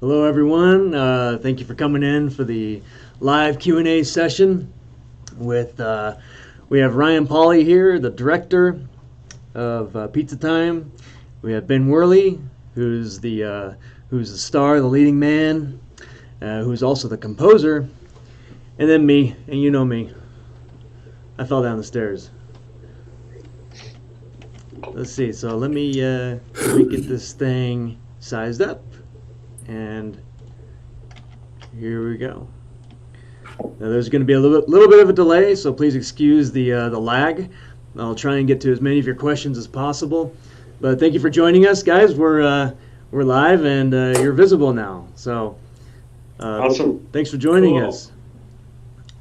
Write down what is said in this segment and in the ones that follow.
Hello, everyone. Thank you for coming in for the live Q&A session. We have Ryan Pauly here, the director of Pizza Time. We have Ben Worley, who's the star, the leading man, who's also the composer, and then me. And you know me, I fell down the stairs. Let's see. So let me get this thing sized up. And here we go. Now there's going to be a little bit of a delay, so please excuse the lag. I'll try and get to as many of your questions as possible. But thank you for joining us, guys. We're live and you're visible now. So awesome. Thanks for joining us.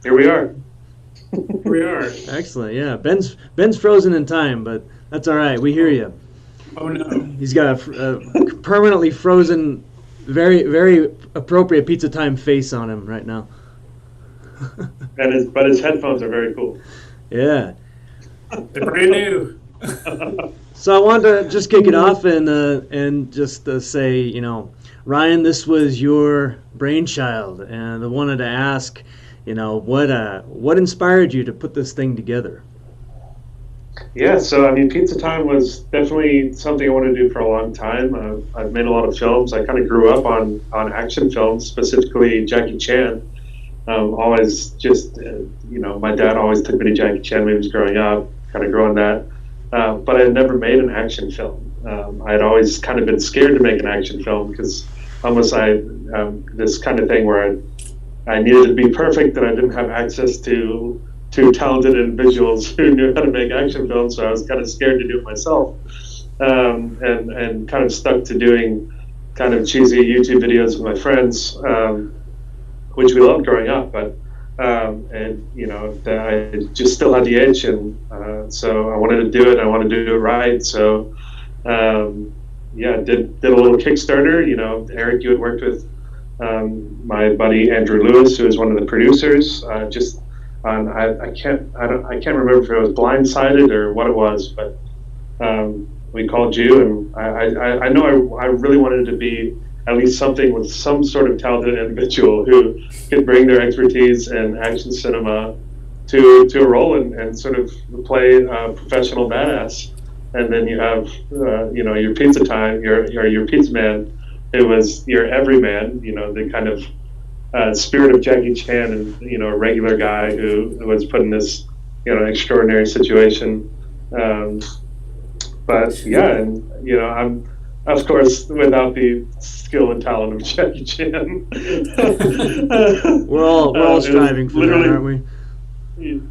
Here we are. Here we are. Excellent. Yeah, Ben's frozen in time, but that's all right. We hear you. Oh no. He's got a permanently frozen, very, very appropriate Pizza Time face on him right now. But his headphones are very cool. Yeah. They're brand new. So I wanted to just kick it off and just say, Ryan, this was your brainchild, and I wanted to ask, what inspired you to put this thing together? Yeah, so Pizza Time was definitely something I wanted to do for a long time. I've made a lot of films. I kind of grew up on action films, specifically Jackie Chan. Always just, my dad always took me to Jackie Chan when he was growing up, kind of growing that. But I had never made an action film. I had always kind of been scared to make an action film because almost this kind of thing where I needed to be perfect and I didn't have access to talented individuals who knew how to make action films, so I was kind of scared to do it myself, and kind of stuck to doing kind of cheesy YouTube videos with my friends, which we loved growing up, but I just still had the itch, and so I wanted to do it. I wanted to do it right, so did a little Kickstarter. Eric, you had worked with my buddy Andrew Lewis, who is one of the producers, I can't remember if it was Blindsided or what it was, but we called you, and I know I really wanted to be at least something with some sort of talented individual who could bring their expertise in action cinema to a role and sort of play a professional badass. And then you have your Pizza Time, your Pizza Man, who was your everyman, the kind of spirit of Jackie Chan, and a regular guy who was put in this extraordinary situation. But yeah, and I'm of course without the skill and talent of Jackie Chan. we're all striving for that, aren't we?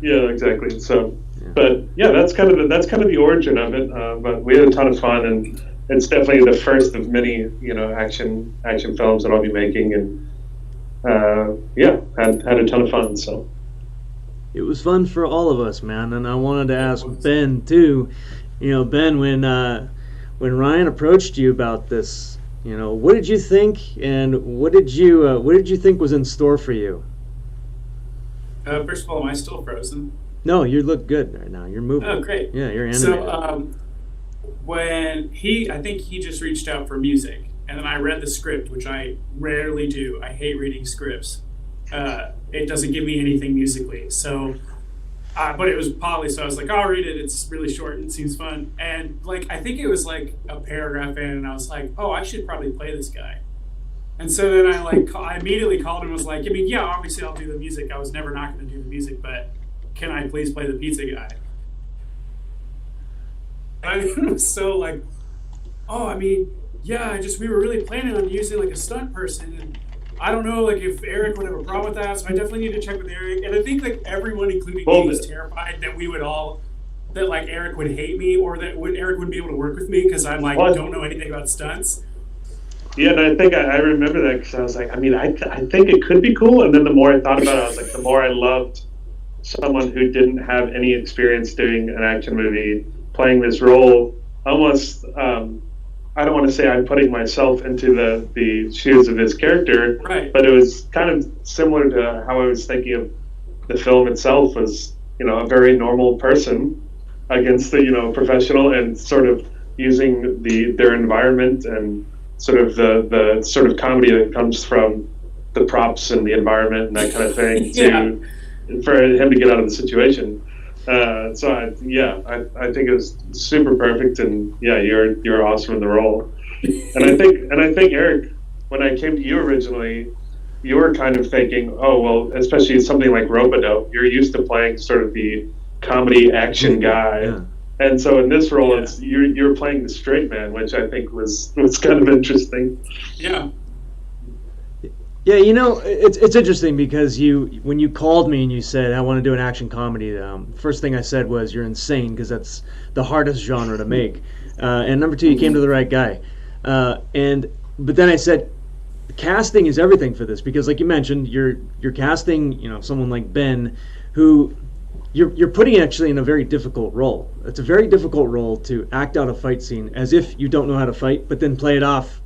Yeah, exactly. So, but yeah, that's kind of the origin of it. But we had a ton of fun, and it's definitely the first of many action films that I'll be making, and had a ton of fun. So it was fun for all of us, man. And I wanted to ask Ben too. Ben, when Ryan approached you about this, what did you think, and what did you think was in store for you? First of all, am I still frozen? No, you look good right now. You're moving. Oh, great. Yeah, you're animated. So I think he just reached out for music. And then I read the script, which I rarely do. I hate reading scripts. It doesn't give me anything musically. So, but it was Polly, so I was like, I'll read it. It's really short and seems fun. And I think it was like a paragraph in, and I was like, oh, I should probably play this guy. And so then I immediately called him and was like, obviously I'll do the music. I was never not going to do the music, but can I please play the pizza guy? And I was so yeah, we were really planning on using a stunt person, and I don't know if Eric would have a problem with that, so I definitely need to check with Eric. And I think everyone, including me, is terrified that Eric would hate me, or that Eric wouldn't be able to work with me because I'm don't know anything about stunts. Yeah, and I think I remember that because I was like, I think it could be cool, and then the more I thought about it, I was like, the more I loved someone who didn't have any experience doing an action movie playing this role. Almost, I don't want to say I'm putting myself into the shoes of this character, right, but it was kind of similar to how I was thinking of the film itself as, a very normal person against the, professional, and sort of using their environment and sort of the sort of comedy that comes from the props and the environment and that kind of thing for him to get out of the situation. So I think it was super perfect, and you're awesome in the role. And I think Eric, when I came to you originally, you were kind of thinking, oh well, especially something like Rope-a-Dope, you're used to playing sort of the comedy action guy. Yeah. And so in this role, it's you're playing the straight man, which I think was kind of interesting. Yeah. Yeah, you know, it's interesting because when you called me and you said I want to do an action comedy, first thing I said was you're insane because that's the hardest genre to make, and number two, you came to the right guy, but then I said casting is everything for this because, like you mentioned, you're casting someone like Ben, who you're putting actually in a very difficult role. It's a very difficult role to act out a fight scene as if you don't know how to fight, but then play it off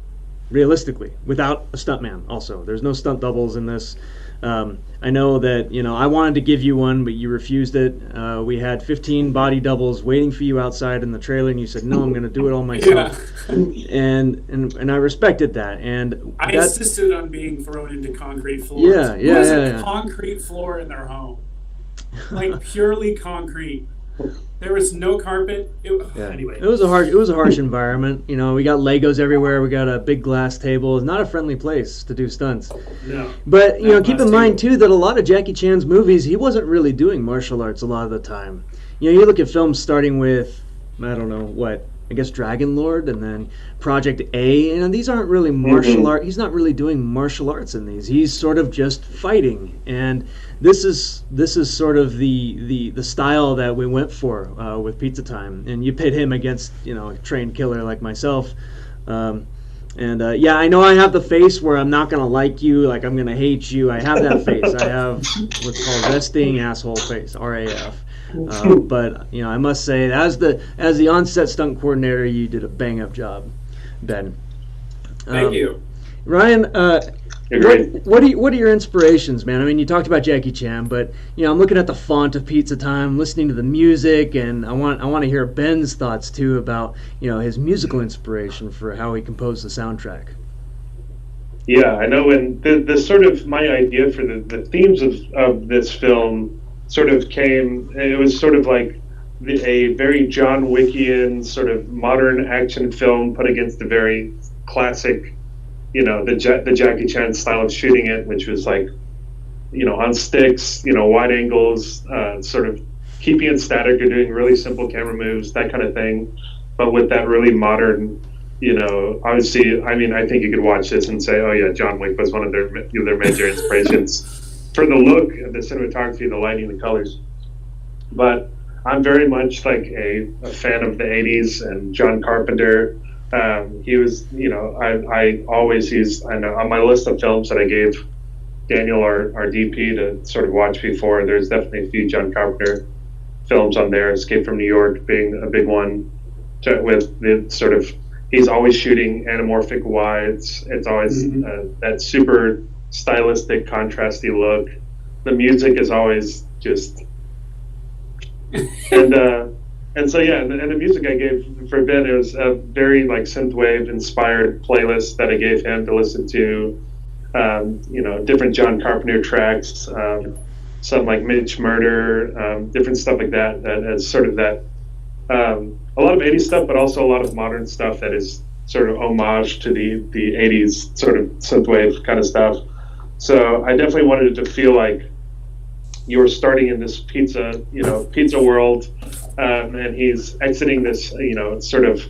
realistically without a stuntman. Also, there's no stunt doubles in this. I know that I wanted to give you one, but you refused it. We had 15 body doubles waiting for you outside in the trailer, and you said no, I'm going to do it all myself. And I respected that. And I insisted on being thrown into concrete floors. A concrete floor in their home, like purely concrete. There was no carpet. Anyway, it was a harsh environment. We got Legos everywhere. We got a big glass table. It's not a friendly place to do stunts. No. But keep in mind too that a lot of Jackie Chan's movies, he wasn't really doing martial arts a lot of the time. You look at films starting with I guess Dragon Lord and then Project A, these aren't really martial art. He's not really doing martial arts in these. He's sort of just fighting, and this is sort of the style that we went for with Pizza Time. And you pit him against a trained killer like myself. I know I have the face where I'm not gonna like you, like I'm gonna hate you. I have that face. I have what's called resting asshole face, RAF. But I must say, as the on-set stunt coordinator, you did a bang-up job, Ben. Thank you, Ryan. You're great. What are your inspirations, man? I mean, you talked about Jackie Chan, but I'm looking at the font of Pizza Time, listening to the music, and I want to hear Ben's thoughts too about his musical inspiration for how he composed the soundtrack. Yeah, I know. When the sort of my idea for the themes of this film sort of came, it was sort of like a very John Wickian sort of modern action film put against a very classic, the Jackie Chan style of shooting it, which was like, on sticks, wide angles, sort of keeping it static or doing really simple camera moves, that kind of thing, but with that really modern, obviously, I mean, I think you could watch this and say, oh yeah, John Wick was one of their major inspirations. For the look, the cinematography, the lighting, the colors. But I'm very much like a fan of the 80s and John Carpenter. He was, I always, on my list of films that I gave Daniel, our DP, to sort of watch before, there's definitely a few John Carpenter films on there, Escape from New York being a big one, with the sort of, he's always shooting anamorphic wides. It's always that super stylistic, contrasty look. The music is always just, and so the music I gave for Ben, it was a very like synthwave inspired playlist that I gave him to listen to. Different John Carpenter tracks, some like Mitch Murder, different stuff like that. That is sort of that, a lot of 80s stuff, but also a lot of modern stuff that is sort of homage to the 80s sort of synthwave kind of stuff. So I definitely wanted it to feel like you were starting in this pizza world, and he's exiting this, sort of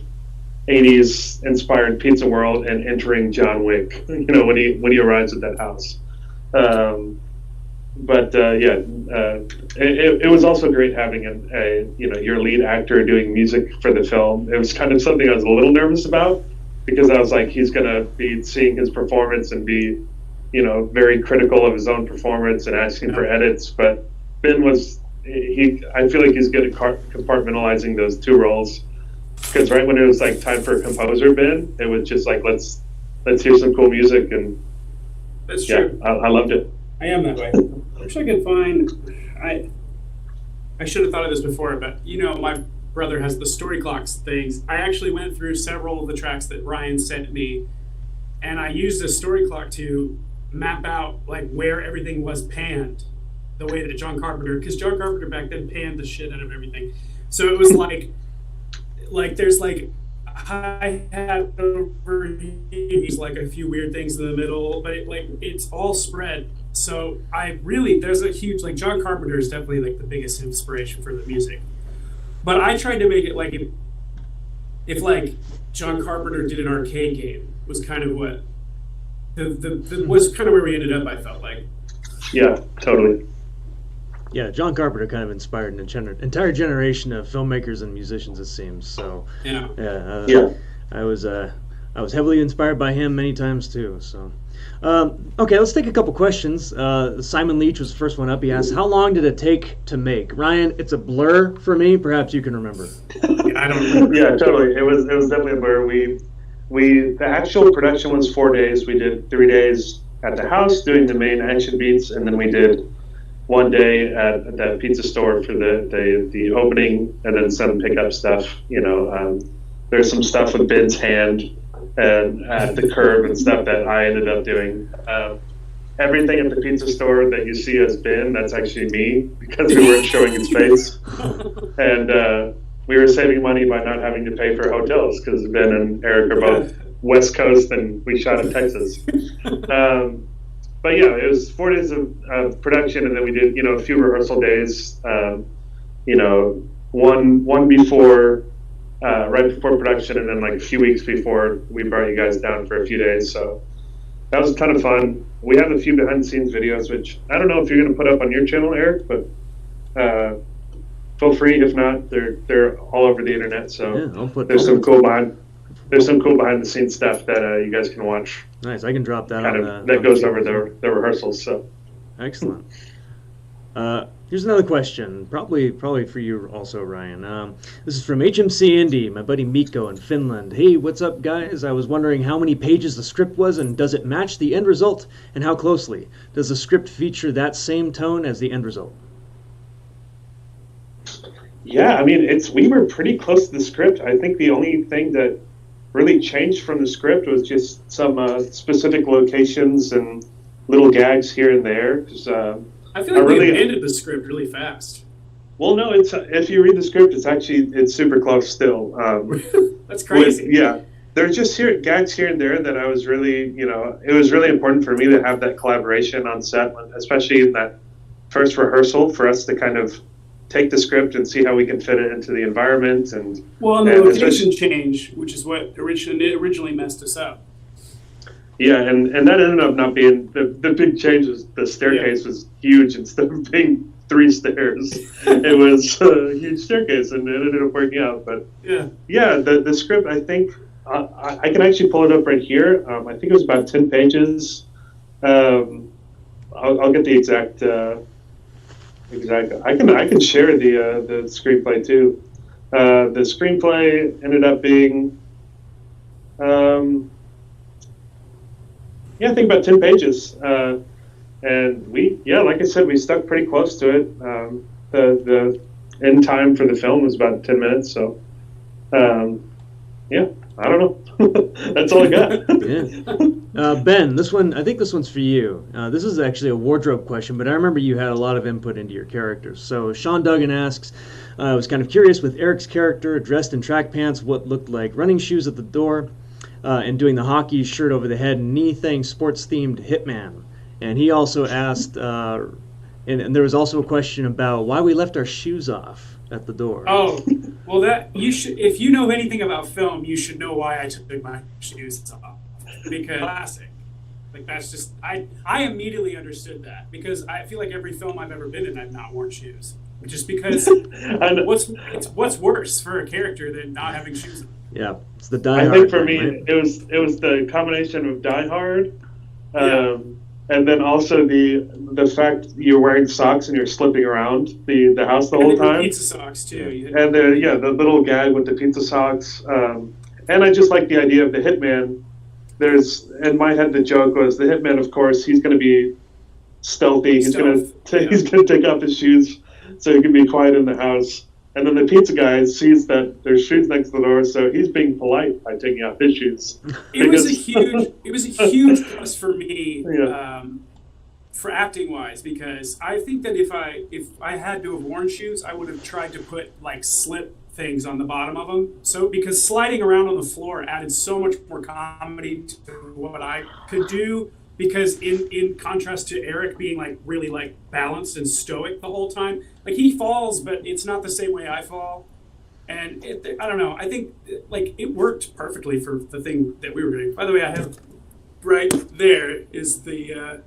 80s inspired pizza world and entering John Wick, when he arrives at that house. It was also great having your lead actor doing music for the film. It was kind of something I was a little nervous about, because I was like, he's going to be seeing his performance and be very critical of his own performance and asking for edits. But Ben I feel like he's good at compartmentalizing those two roles, because right when it was like time for a composer Ben, it was just like, let's hear some cool music. And that's true. I loved it. I am that way. I wish I could find, I should have thought of this before, but my brother has the story clocks things. I actually went through several of the tracks that Ryan sent me and I used a story clock to map out like where everything was panned, the way that John Carpenter, because John Carpenter back then panned the shit out of everything. So it was like there's like hi-hat over here, like a few weird things in the middle, but it's all spread. So there's a huge, like, John Carpenter is definitely like the biggest inspiration for the music. But I tried to make it like if like John Carpenter did an arcade game was kind of what was kind of where we ended up. I felt like. Yeah, totally. Yeah, John Carpenter kind of inspired an entire generation of filmmakers and musicians, it seems. So yeah. I was heavily inspired by him many times too. So okay, let's take a couple questions. Simon Leach was the first one up. He asked, "How long did it take to make?" Ryan, it's a blur for me. Perhaps you can remember. I don't remember. Yeah, totally. It was definitely a blur. The actual production was 4 days. We did 3 days at the house doing the main action beats, and then we did 1 day at that pizza store for the opening, and then some pickup stuff. There's some stuff with Ben's hand and at the curb and stuff that I ended up doing. Everything at the pizza store that you see as Ben, that's actually me, because we weren't showing his face. And we were saving money by not having to pay for hotels, because Ben and Eric are both West Coast and we shot in Texas. But yeah, it was 4 days of production, and then we did, a few rehearsal days, one before, right before production, and then like a few weeks before we brought you guys down for a few days. So that was a ton of fun. We have a few behind the scenes videos, which I don't know if you're going to put up on your channel, Eric, but feel free. If not, they're all over the internet. So yeah, I'll put there's some cool behind the scenes stuff that you guys can watch. Nice, I can drop that that goes over the rehearsals. So excellent. Here's another question, probably for you also, Ryan. This is from HMC Indy, my buddy Mikko in Finland. Hey, what's up, guys? I was wondering how many pages the script was, and does it match the end result, and how closely? Does the script feature that same tone as the end result? Yeah, I mean, we were pretty close to the script. I think the only thing that really changed from the script was just some specific locations and little gags here and there. 'Cause, I feel like we ended the script really fast. Well, no, if you read the script, it's super close still. That's crazy. There's just gags here and there that I was really, it was really important for me to have that collaboration on set, especially in that first rehearsal, for us to kind of take the script and see how we can fit it into the environment. And the location change, which is what originally messed us up. Yeah, and that ended up not being the big change. Was the staircase was huge instead of being 3 stairs. It was a huge staircase, and it ended up working out. But the script, I think I can actually pull it up right here. I think it was about 10 pages. I'll get the exact. I can share the screenplay too. The screenplay ended up being. I think about 10 pages. And like I said, we stuck pretty close to it. The end time for the film was about 10 minutes. So, I don't know. That's all I got. Ben, I think this one's for you. This is actually a wardrobe question, but I remember you had a lot of input into your characters. So Sean Duggan asks, I was kind of curious with Eric's character dressed in track pants, what looked like running shoes at the door, and doing the hockey shirt over the head, knee thing, sports-themed hitman. And he also asked, and there was also a question about why we left our shoes off at the door. Oh, well, that you should. If you know anything about film, you should know why I took my shoes off. Because classic, like that's just I immediately understood that, because I feel like every film I've ever been in, I've not worn shoes. Just because what's worse for a character than not having shoes on? Yeah, it's the Die Hard. I think for me, right? it was the combination of Die Hard, and then also the fact you're wearing socks and you're slipping around the house the whole time. Pizza socks too. And the little gag with the pizza socks, and I just like the idea of the hitman. There's in my head the joke was the hitman. Of course, he's going to be stealthy. He's going to take off his shoes so he can be quiet in the house. And then the pizza guy sees that there's shoes next to the door, so he's being polite by taking off his shoes. It was a huge plus for me, Yeah. For acting wise, because I think that if I had to have worn shoes, I would have tried to put like slip things on the bottom of them. So because sliding around on the floor added so much more comedy to what I could do. Because in contrast to Eric being like really like balanced and stoic the whole time, like he falls, but it's not the same way I fall. And I don't know. I think like it worked perfectly for the thing that we were doing. By the way, I have right there is the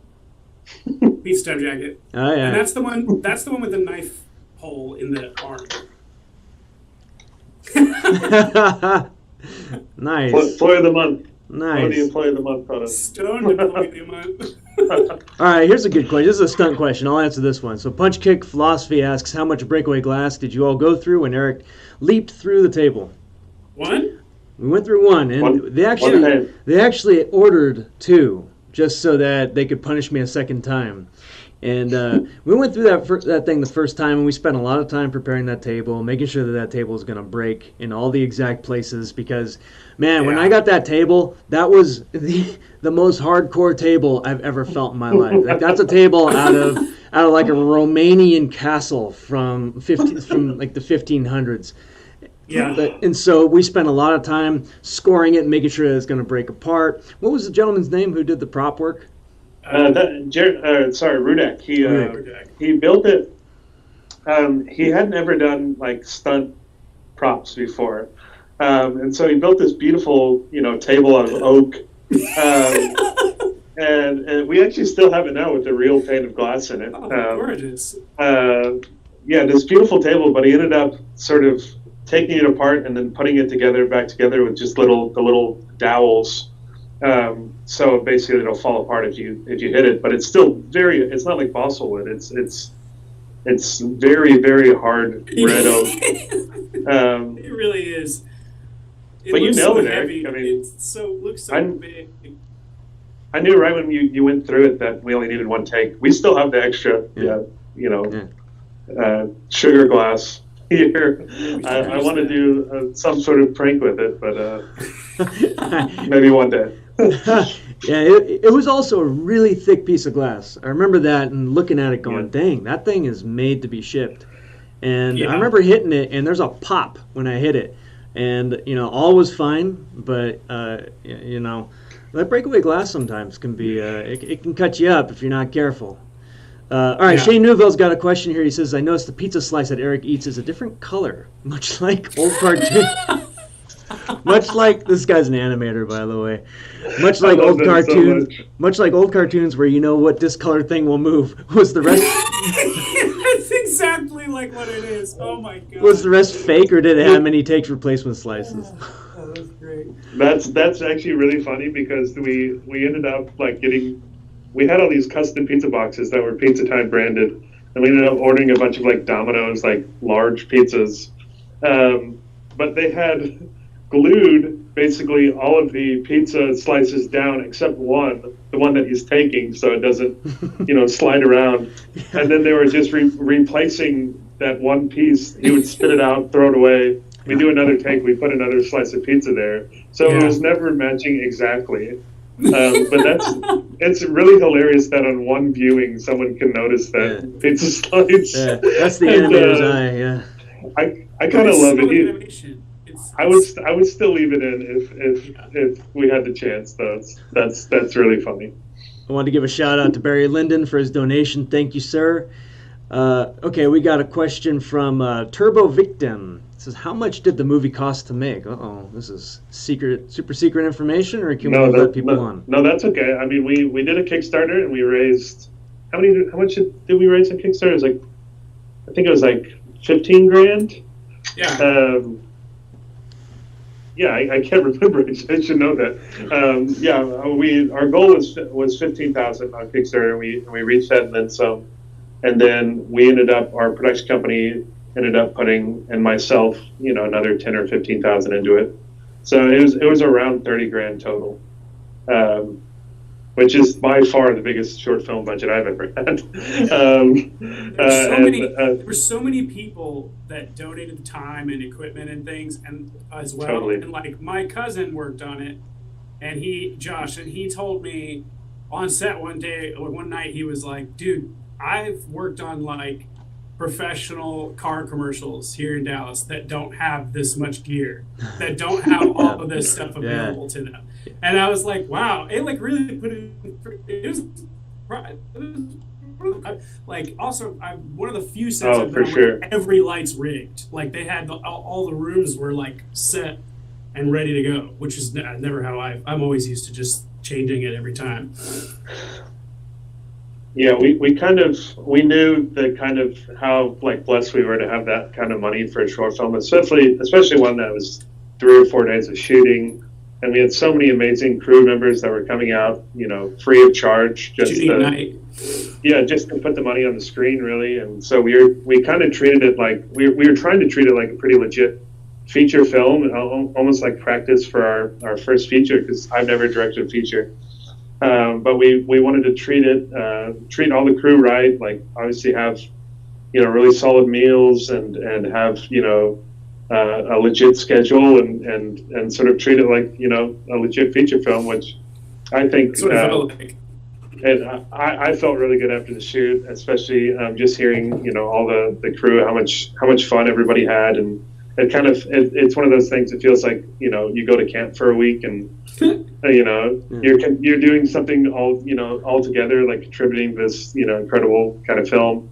Pizza Time jacket. Oh yeah. And that's the one. That's the one with the knife hole in the arm. Nice. Employee of the month. Nice. What the employee of the month product? Stone employee of the month. All right, here's a good question. This is a stunt question. I'll answer this one. So Punch Kick Philosophy asks, how much breakaway glass did you all go through when Eric leaped through the table? One? We went through one, and they actually ordered two, just so that they could punish me a second time. And we went through that thing the first time, and we spent a lot of time preparing that table, making sure that table was going to break in all the exact places. Because, man, when I got that table, that was the most hardcore table I've ever felt in my life. Like, that's a table out of like a Romanian castle from like the 1500s. Yeah. And so we spent a lot of time scoring it and making sure that it's going to break apart. What was the gentleman's name who did the prop work? Rudek. He built it. He had never done like stunt props before, and so he built this beautiful, table out of oak, and we actually still have it now with the real pane of glass in it. Oh, gorgeous! This beautiful table, but he ended up sort of taking it apart and then putting it back together with just the little dowels. So basically it'll fall apart if you hit it, but it's still it's not like balsa wood. It's very, very hard red oak. It really is. But you nailed it, heavy. Eric. I mean, it looks so big. I knew right when you went through it that we only needed one take. We still have the extra, sugar glass here. I want to do some sort of prank with it, but maybe one day. Yeah, it was also a really thick piece of glass. I remember that and looking at it going, dang, that thing is made to be shipped. And I remember hitting it, and there's a pop when I hit it. And, all was fine, but, that breakaway glass sometimes can be, it can cut you up if you're not careful. All right, Shane Newville's got a question here. He says, I noticed the pizza slice that Eric eats is a different color, much like old cartoons. Much like, this guy's an animator, by the way. Much like old cartoons, much like old cartoons where you know what discolored thing will move. Was the rest? That's exactly like what it is. Oh my god. Was the rest fake, or did it have many takes replacement slices? Oh, that was great. That's actually really funny because we ended up like we had all these custom pizza boxes that were Pizza Time branded, and we ended up ordering a bunch of like Domino's, like large pizzas, but they had glued basically all of the pizza slices down except the one that he's taking, so it doesn't, slide around. And then they were just replacing that one piece. He would spit it out, throw it away. We do another take. We put another slice of pizza there, so it was never matching exactly. But it's really hilarious that on one viewing someone can notice that pizza slice. Yeah, that's the animator's eye. Yeah. I kind of love it. I would still leave it in if we had the chance, though. That's really funny. I wanted to give a shout out to Barry Linden for his donation. Thank you, sir. Okay, we got a question from Turbo Victim. It says, how much did the movie cost to make? Uh-oh, this is super secret information, or can we let people on? No, that's okay. I mean, we did a Kickstarter and we raised how much did we raise on Kickstarter? I think it was like 15 grand. Yeah. I can't remember. I should know that. Our goal was 15,000 on Kickstarter, and we reached that and then some. And then our production company ended up putting, and myself, another 10 or 15,000 into it. So it was around 30 grand total. which is by far the biggest short film budget I've ever had. There were so many people that donated time and equipment and things, and as well. Totally. And like my cousin worked on it, and he told me on set one night, he was like, "Dude, I've worked on like professional car commercials here in Dallas that don't have this much gear, that don't have all of this stuff available to them." And I was like, wow, it like really put it was like also one of the few sets I've been on where every light's rigged. Like they had all the rooms were like set and ready to go, which is never how I'm always used to just changing it every time. Yeah, we knew the kind of how like blessed we were to have that kind of money for a short film, especially one that was 3 or 4 days of shooting, and we had so many amazing crew members that were coming out, free of charge, just to put the money on the screen, really. And so we kind of treated it like we were trying to treat it like a pretty legit feature film, almost like practice for our first feature, because I've never directed a feature. But we wanted to treat all the crew right, like obviously have, really solid meals and have, a legit schedule and sort of treat it like, a legit feature film, which I think, and I felt really good after the shoot, especially just hearing, all the crew, how much fun everybody had. And it kind of, it's one of those things, it feels like, you go to camp for a week and, you're doing something all together, like contributing to this, incredible kind of film.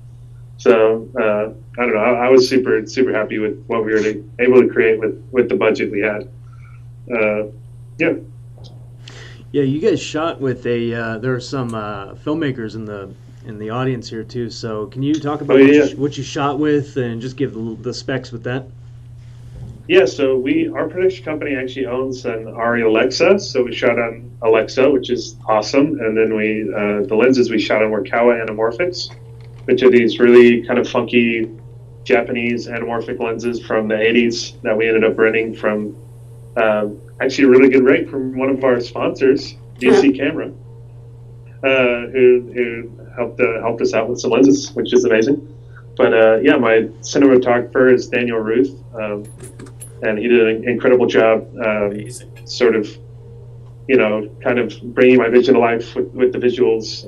So I don't know. I was super happy with what we were able to create with the budget we had. Yeah, you guys shot with there are some filmmakers in the audience here too. So can you talk about what you shot with and just give the specs with that? Yeah, so our production company actually owns an ARRI Alexa, so we shot on Alexa, which is awesome. And then the lenses we shot on were Kawa anamorphics, which are these really kind of funky Japanese anamorphic lenses from the 80s that we ended up renting from actually a really good rate from one of our sponsors, DC Camera, who helped us out with some lenses, which is amazing. But my cinematographer is Daniel Ruth. And he did an incredible job, sort of, kind of bringing my vision to life with the visuals.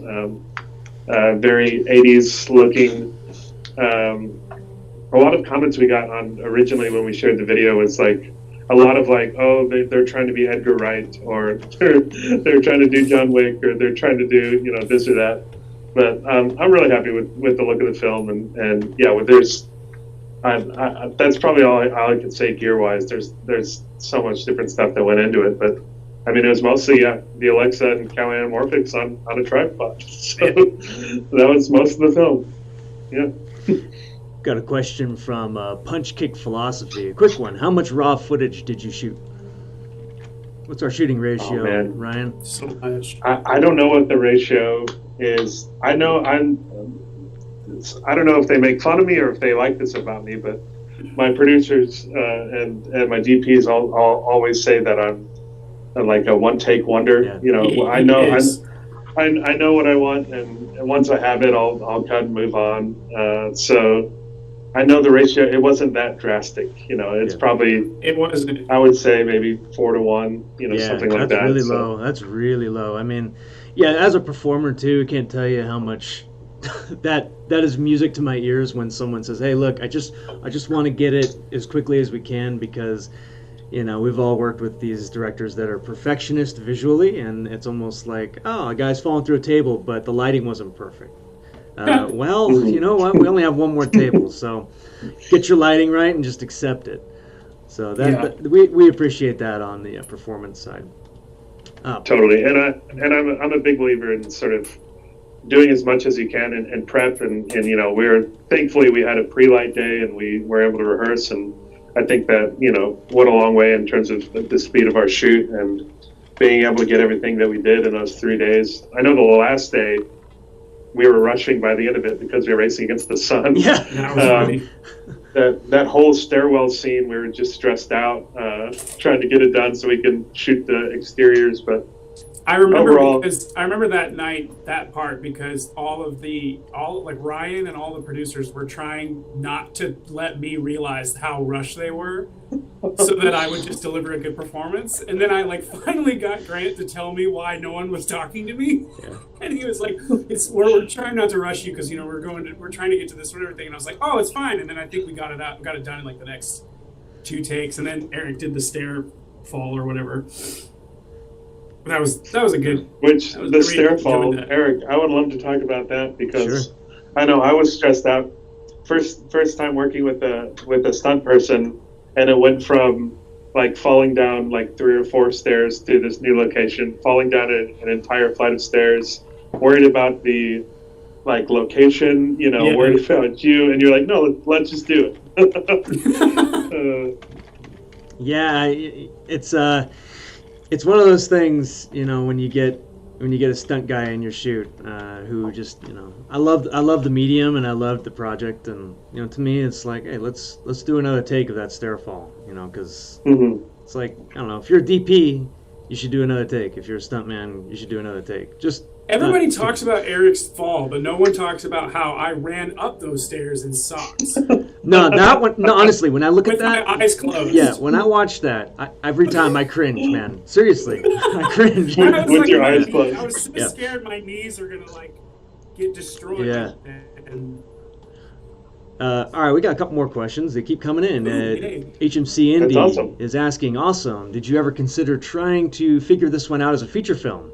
Very 80s looking. A lot of comments we got on originally when we shared the video was like a lot of like, oh, they're trying to be Edgar Wright, or they're trying to do John Wick, or they're trying to do this or that. But I'm really happy with the look of the film, and there's. That's probably all I can say gear-wise. There's so much different stuff that went into it, but I mean, it was mostly the Alexa and Kawa anamorphics on a tripod. So that was most of the film. Yeah. Got a question from Punch Kick Philosophy. A quick one. How much raw footage did you shoot? What's our shooting ratio, Ryan? So much. I don't know what the ratio is. I don't know if they make fun of me or if they like this about me, but my producers and my DPs all always say that I'm like a one-take wonder. Yeah. I know what I want, and once I have it, I'll cut and move on. So I know the ratio. It wasn't that drastic. It's probably. It wasn't. I would say maybe 4-1. Something like that. That's really low. That's really low. I mean, as a performer too, I can't tell you how much. That is music to my ears when someone says, "Hey, look, I just want to get it as quickly as we can," because we've all worked with these directors that are perfectionist visually, and it's almost like, oh, a guy's falling through a table, but the lighting wasn't perfect. Well, you know what? We only have one more table, so get your lighting right and just accept it. So we appreciate that on the performance side. Totally, and I'm a big believer in sort of doing as much as you can and prep, and thankfully we had a pre-light day and we were able to rehearse, and I think that went a long way in terms of the speed of our shoot and being able to get everything that we did in those 3 days. I know the last day we were rushing by the end of it because we were racing against the sun. That whole stairwell scene, we were just stressed out trying to get it done so we can shoot the exteriors, but I remember overall, because I remember that night, that part, because all like Ryan and all the producers were trying not to let me realize how rushed they were, so that I would just deliver a good performance. And then I like finally got Grant to tell me why no one was talking to me, and he was like, we're trying not to rush you because we're trying to get to this sort of thing. And I was like, oh, it's fine. And then I think we got it done in like the next 2 takes, and then Eric did the stair fall or whatever. That was a good. Which the stair fall, Eric, I would love to talk about that because I know I was stressed out. First time working with a stunt person, and it went from like falling down like 3 or 4 stairs to this new location, falling down an entire flight of stairs, worried about the like location, worried about you, and you're like, no, let's just do it. It's one of those things, when you get a stunt guy in your shoot who just, I love the medium and I love the project, and to me it's like, hey, let's do another take of that stair fall, because it's like, I don't know, if you're a DP, you should do another take. If you're a stuntman, you should do another take. Everybody talks about Eric's fall, but no one talks about how I ran up those stairs in socks. No, that one. No, honestly, when I look at that, with my eyes closed. Yeah, when I watch that, every time I cringe, man. Seriously, I cringe. with your eyes closed. I was so scared my knees are gonna like get destroyed. Yeah. All right, we got a couple more questions. They keep coming in. HMC Indy is asking, awesome. Did you ever consider trying to figure this one out as a feature film?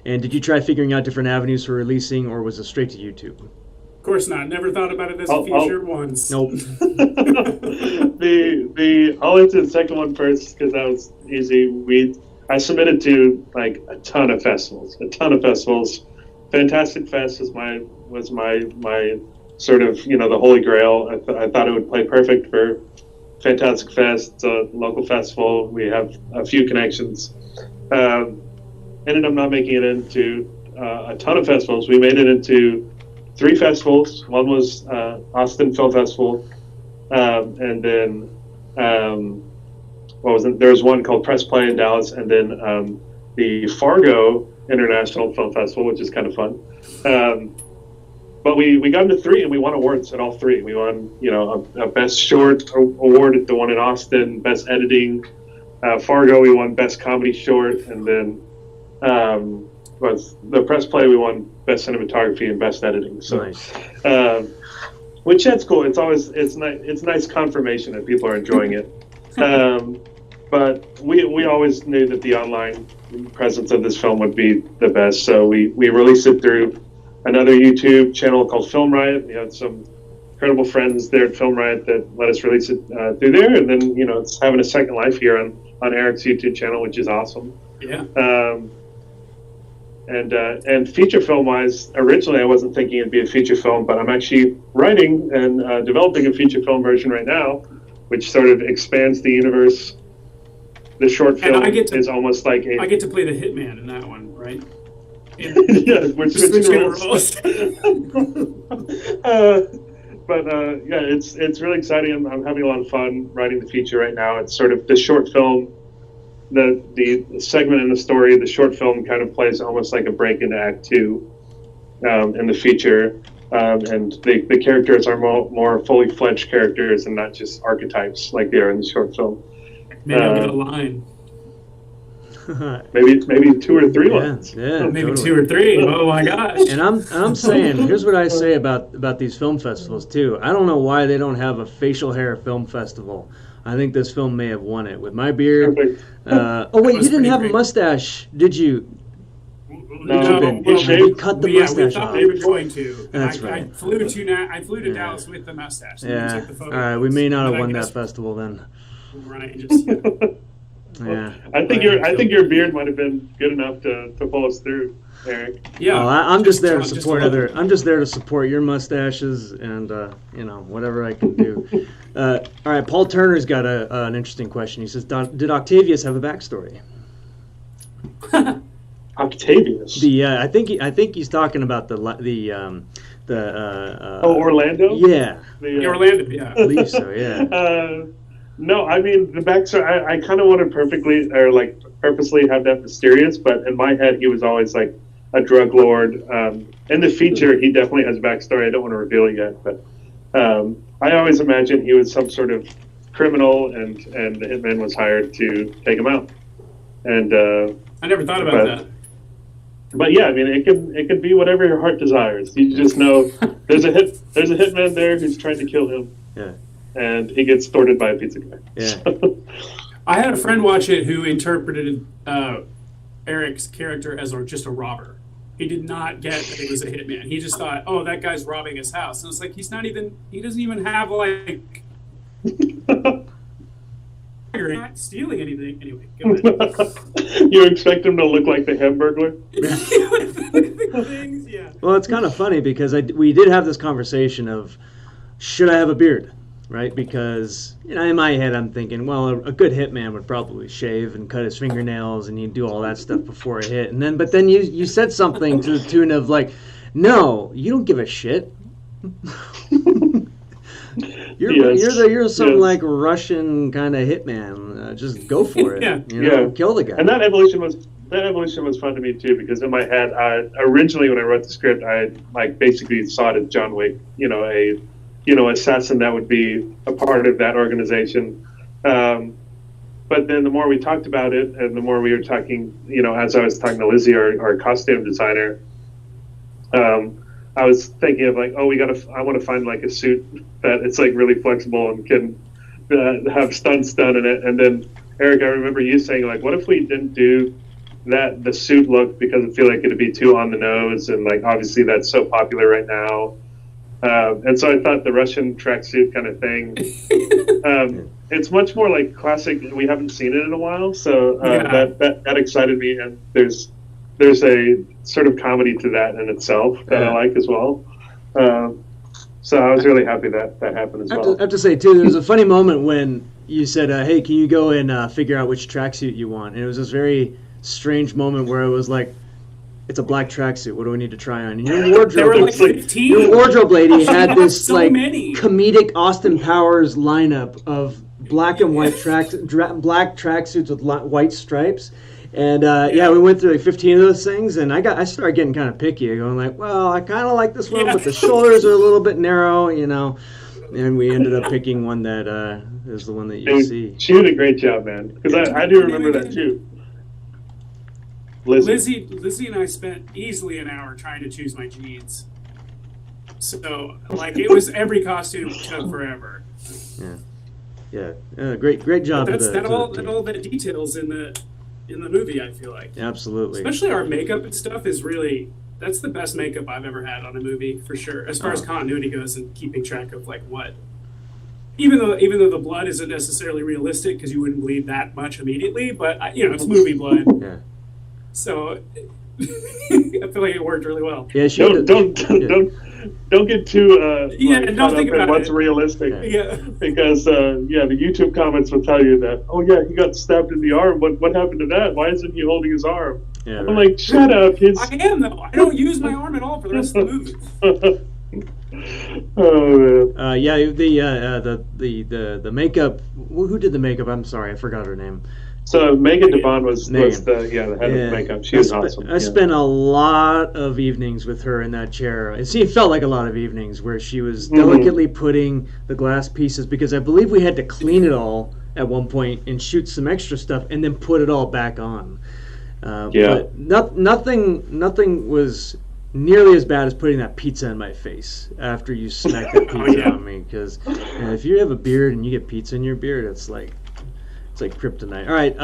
And did you try figuring out different avenues for releasing, or was it straight to YouTube? Of course not. Never thought about it as a feature once. Nope. I'll answer the second one first because that was easy. I submitted to like a ton of festivals. Fantastic Fest was my sort of the holy grail. I thought it would play perfect for Fantastic Fest. It's a local festival. We have a few connections. Ended up not making it into a ton of festivals. We made it into 3 festivals. One was Austin Film Festival, and then there was one called Press Play in Dallas, and then the Fargo International Film Festival, which is kind of fun. But we got into 3, and we won awards at all 3. We won, a Best Short award at the one in Austin, Best Editing. Fargo, we won Best Comedy Short, and then was the Press Play, we won Best Cinematography and Best Editing. So, nice. Which that's cool. It's nice confirmation that people are enjoying it. But we always knew that the online presence of this film would be the best. So we released it through another YouTube channel called Film Riot. We had some incredible friends there at Film Riot that let us release it through there, and then it's having a second life here on Eric's YouTube channel, which is awesome. Yeah. And feature film wise, originally I wasn't thinking it'd be a feature film, but I'm actually writing and developing a feature film version right now, which sort of expands the universe. The short film is almost like I get to play the hitman in that one, right? Yeah, we're switching roles. But it's really exciting. I'm having a lot of fun writing the feature right now. It's sort of the short film. The segment in the story, the short film kind of plays almost like a break into Act 2 in the feature, and the characters are more fully fledged characters and not just archetypes like they are in the short film. Maybe I'll get a line. maybe 2 or 3 lines. Yeah, maybe totally. 2 or 3. Oh my gosh! And I'm saying, here's what I say about these film festivals too. I don't know why they don't have a facial hair film festival. I think this film may have won it with my beard. Oh wait, you didn't have a mustache, did you? No, we cut the mustache we thought off. they were going to. That's right. I flew to Dallas with the mustache. Yeah. The All right, we may not have won that festival then. Right. Yeah. I think your beard might have been good enough to pull us through, Eric. Yeah. Well, I'm just there to support I'm just there to support your mustaches and whatever I can do. All right, Paul Turner's got an interesting question. He says, "Did Octavius have a backstory?" Octavius. I think he's talking about the Orlando. Yeah. Orlando. Yeah. I believe so. Yeah. No, I mean the backstory. I kind of wanted purposely have that mysterious, but in my head, he was always like a drug lord. In the feature, he definitely has a backstory. I don't want to reveal it yet, but I always imagined he was some sort of criminal, and the hitman was hired to take him out. And I never thought about that. But yeah, I mean, it can be whatever your heart desires. You just know there's a hitman there who's trying to kill him. Yeah. And he gets thwarted by a pizza guy. Yeah. I had a friend watch it who interpreted Eric's character as just a robber. He did not get that he was a hitman. He just thought, oh, that guy's robbing his house. And it's like, he doesn't even have like, you're not stealing anything. Anyway, go ahead. You expect him to look like the Hamburglar? Things, yeah. Well, it's kind of funny because we did have this conversation of, should I have a beard? Right, because in my head I'm thinking, well, a good hitman would probably shave and cut his fingernails and he'd do all that stuff before a hit. But then you said something to the tune of like, no, you don't give a shit. You're some like Russian kind of hitman. Just go for it. Kill the guy. And that evolution was fun to me too, because in my head, originally when I wrote the script, I like basically saw it as John Wick, assassin that would be a part of that organization. But then the more we talked about it, and the more we were talking, as I was talking to Lizzie, our costume designer, I was thinking of like, oh, I want to find like a suit that it's like really flexible and can have stunts done in it. And then Eric, I remember you saying like, what if we didn't do the suit look, because I feel like it'd be too on the nose, and like obviously that's so popular right now. And so I thought the Russian tracksuit kind of thing, it's much more like classic. We haven't seen it in a while, so that excited me. And there's a sort of comedy to that in itself that I like as well. So I was really happy that happened as well. I have to say too, there was a funny moment when you said, "Hey, can you go and figure out which tracksuit you want?" And it was this very strange moment where it was like, it's a black tracksuit. What do we need to try on? And your wardrobe lady had this so like many comedic Austin Powers lineup of black and white black tracksuits with white stripes. And we went through like 15 of those things, and I started getting kind of picky, going like, well, I kind of like this one, but the shoulders are a little bit narrow, And we ended up picking one that is the one that you see. She did a great job, man. Because I do remember that too. Lizzie and I spent easily an hour trying to choose my jeans. So, like, it was every costume took forever. Yeah. Great job. That all that details in the movie, I feel like. Absolutely. Especially our makeup and stuff is really, that's the best makeup I've ever had on a movie, for sure. As far as continuity goes and keeping track of, like, what. Even though the blood isn't necessarily realistic, because you wouldn't bleed that much immediately, but, it's movie blood. Yeah. So I feel like it worked really well. Yeah, don't get too don't think about what's realistic. Yeah. Because the YouTube comments will tell you that, oh yeah, he got stabbed in the arm. What happened to that? Why isn't he holding his arm? Yeah, I'm like, shut up. I am though. I don't use my arm at all for the rest of the movie. Oh man. The makeup. Who did the makeup? I'm sorry, I forgot her name. So Megan DeBond was the head of makeup. She was awesome. I spent a lot of evenings with her in that chair. It felt like a lot of evenings where she was delicately putting the glass pieces, because I believe we had to clean it all at one point and shoot some extra stuff and then put it all back on. But nothing was nearly as bad as putting that pizza in my face after you smacked that pizza on me. Because if you have a beard and you get pizza in your beard, it's like kryptonite. All right,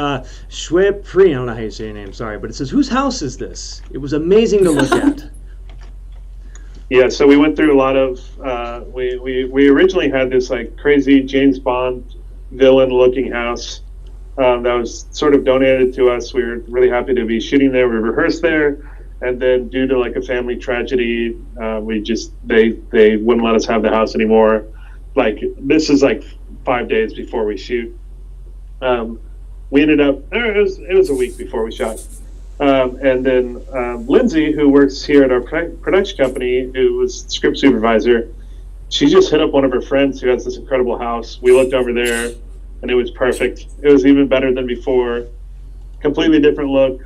Schweb-Free, I don't know how you say your name, sorry, but it says, whose house is this? It was amazing to look at. Yeah, so we went through a lot of, we originally had this like crazy James Bond villain-looking house that was sort of donated to us. We were really happy to be shooting there. We rehearsed there, and then due to like a family tragedy, they wouldn't let us have the house anymore. Like, this is like 5 days before we shoot. We ended up, it was a week before we shot. And then Lindsay, who works here at our production company, who was script supervisor, she just hit up one of her friends who has this incredible house. We looked over there, and it was perfect. It was even better than before. Completely different look.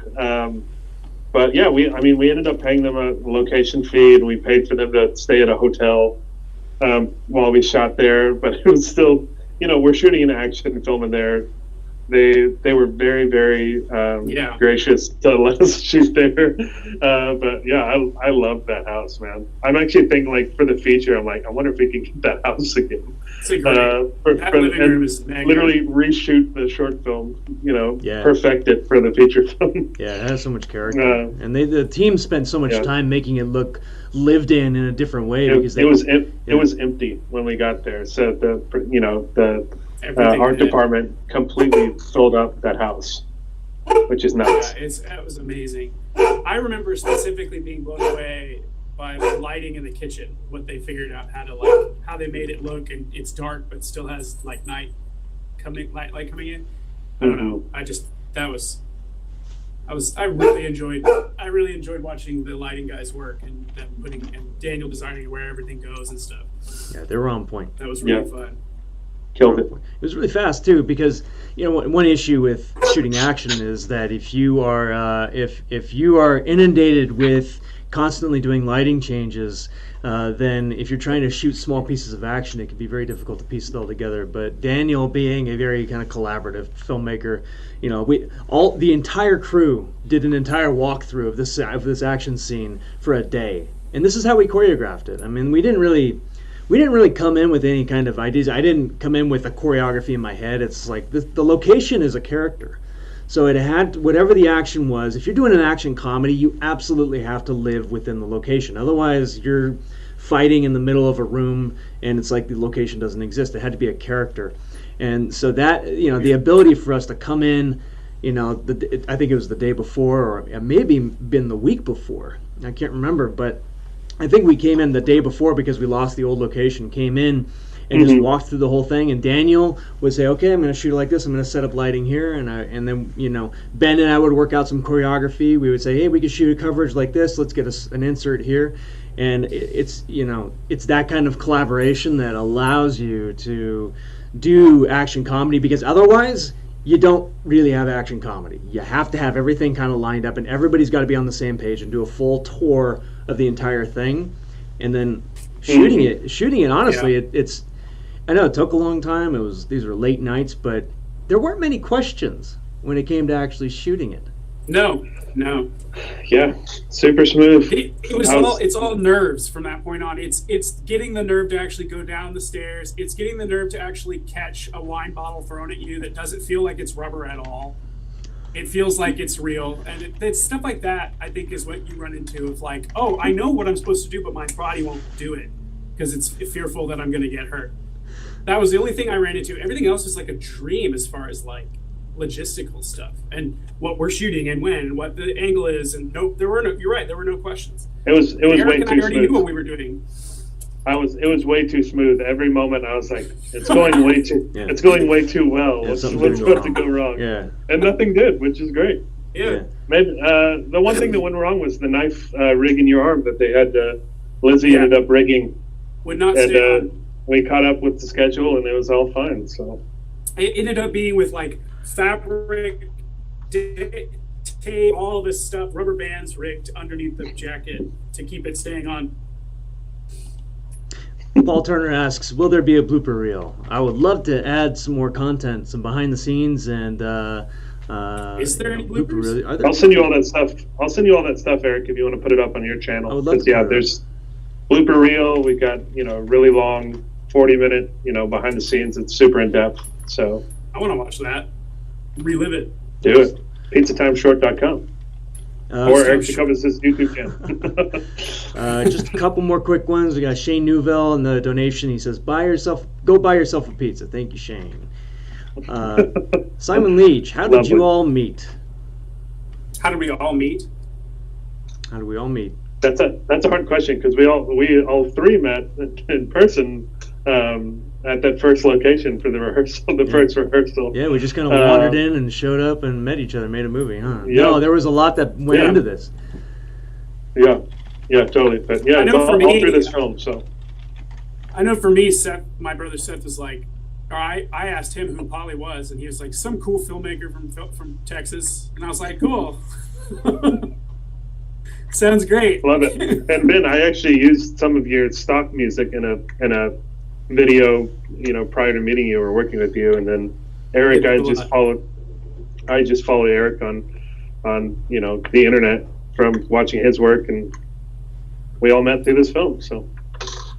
But yeah, we ended up paying them a location fee, and we paid for them to stay at a hotel while we shot there. But it was still, we're shooting an action film in there. They were very, very gracious to let us shoot there. But yeah, I love that house, man. I'm actually thinking, like, for the feature, I'm like, I wonder if we can get that house again. That living room is literally reshoot the short film, perfect it for the feature film. Yeah, it has so much character, and the team spent so much time making it look lived in a different way because it was empty when we got there. So the art department completely filled up that house, which is nuts. Yeah, it was amazing. I remember specifically being blown away by the lighting in the kitchen, what they figured out how they made it look, and it's dark but still has like light coming in. I don't know. I really enjoyed watching the lighting guys work and them and Daniel designing where everything goes and stuff. Yeah, they were on point. That was really fun. Killed it. It was really fast too, because one issue with shooting action is that if you are inundated with constantly doing lighting changes, then if you're trying to shoot small pieces of action, it can be very difficult to piece it all together. But Daniel, being a very kind of collaborative filmmaker, the entire crew did an entire walkthrough of this action scene for a day, and this is how we choreographed it. I mean, we didn't really come in with any kind of ideas. I didn't come in with a choreography in my head. It's like the location is a character. So it had, whatever the action was, if you're doing an action comedy, you absolutely have to live within the location. Otherwise, you're fighting in the middle of a room and it's like the location doesn't exist. It had to be a character. And so that, the ability for us to come in, I think it was the day before, or it maybe been the week before. I can't remember, but I think we came in the day before because we lost the old location, came in and just walked through the whole thing. And Daniel would say, okay, I'm going to shoot it like this. I'm going to set up lighting here. And then, Ben and I would work out some choreography. We would say, hey, we could shoot a coverage like this. Let's get an insert here. And it's that kind of collaboration that allows you to do action comedy, because otherwise you don't really have action comedy. You have to have everything kind of lined up, and everybody's got to be on the same page and do a full tour of the entire thing. And then shooting it, honestly, it's, I know it took a long time. These were late nights, but there weren't many questions when it came to actually shooting it. No. Yeah, super smooth. It's all nerves from that point on. It's getting the nerve to actually go down the stairs. It's getting the nerve to actually catch a wine bottle thrown at you that doesn't feel like it's rubber at all. It feels like it's real, and it's stuff like that, I think, is what you run into of like, oh, I know what I'm supposed to do, but my body won't do it because it's fearful that I'm going to get hurt. That was the only thing I ran into. Everything else is like a dream as far as like logistical stuff and what we're shooting and when and what the angle is. And you're right, there were no questions. It was Eric way and too I already smooth. knew what we were doing. It was way too smooth. Every moment I was like, it's going way too it's going way too well. What's supposed to go wrong? Yeah. And nothing did, which is great. Yeah. Maybe, the one thing that went wrong was the knife rig in your arm that they had Lizzie ended up rigging. Would not stay on. We caught up with the schedule and it was all fine. So it ended up being with like fabric, tape, all this stuff, rubber bands rigged underneath the jacket to keep it staying on. Paul Turner asks, will there be a blooper reel? I would love to add some more content, some behind the scenes, and is there any bloopers? I'll send you all that stuff. I'll send you all that stuff, Eric, if you want to put it up on your channel. I would love to. There's blooper reel. We've got really long 40-minute behind the scenes. It's super in depth. So I want to watch that. Relive it. Do it. PizzaTimeShort.com. Or Eric Jacobus' YouTube channel. Just a couple more quick ones. We got Shane Newville in the donation. He says, go buy yourself a pizza. Thank you, Shane. Simon Leach, how did you all meet? How did we all meet? How did we all meet? That's a hard question because we all three met in person at that first location for the rehearsal, first rehearsal. Yeah, we just kind of wandered in and showed up and met each other, made a movie, huh? Yeah. No, there was a lot that went into this. Yeah, totally. But yeah, it's all through this film. So I know for me, Seth, my brother Seth, was like, I asked him who Polly was, and he was like, some cool filmmaker from Texas. And I was like, cool. Sounds great. Love it. And Ben, I actually used some of your stock music in a video, prior to meeting you or working with you. And then Eric, I just followed Eric on the internet from watching his work, and we all met through this film. So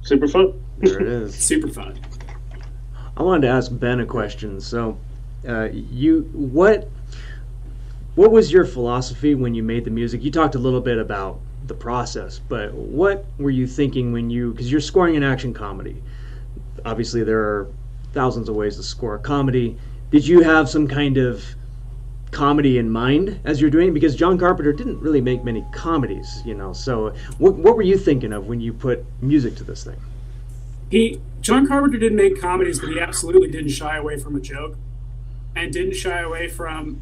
super fun. There it is. Super fun. I wanted to ask Ben a question. So, what was your philosophy when you made the music? You talked a little bit about the process, but what were you thinking because you're scoring an action comedy. Obviously, there are thousands of ways to score a comedy. Did you have some kind of comedy in mind as you're doing it? Because John Carpenter didn't really make many comedies, So what were you thinking of when you put music to this thing? John Carpenter didn't make comedies, but he absolutely didn't shy away from a joke, and didn't shy away from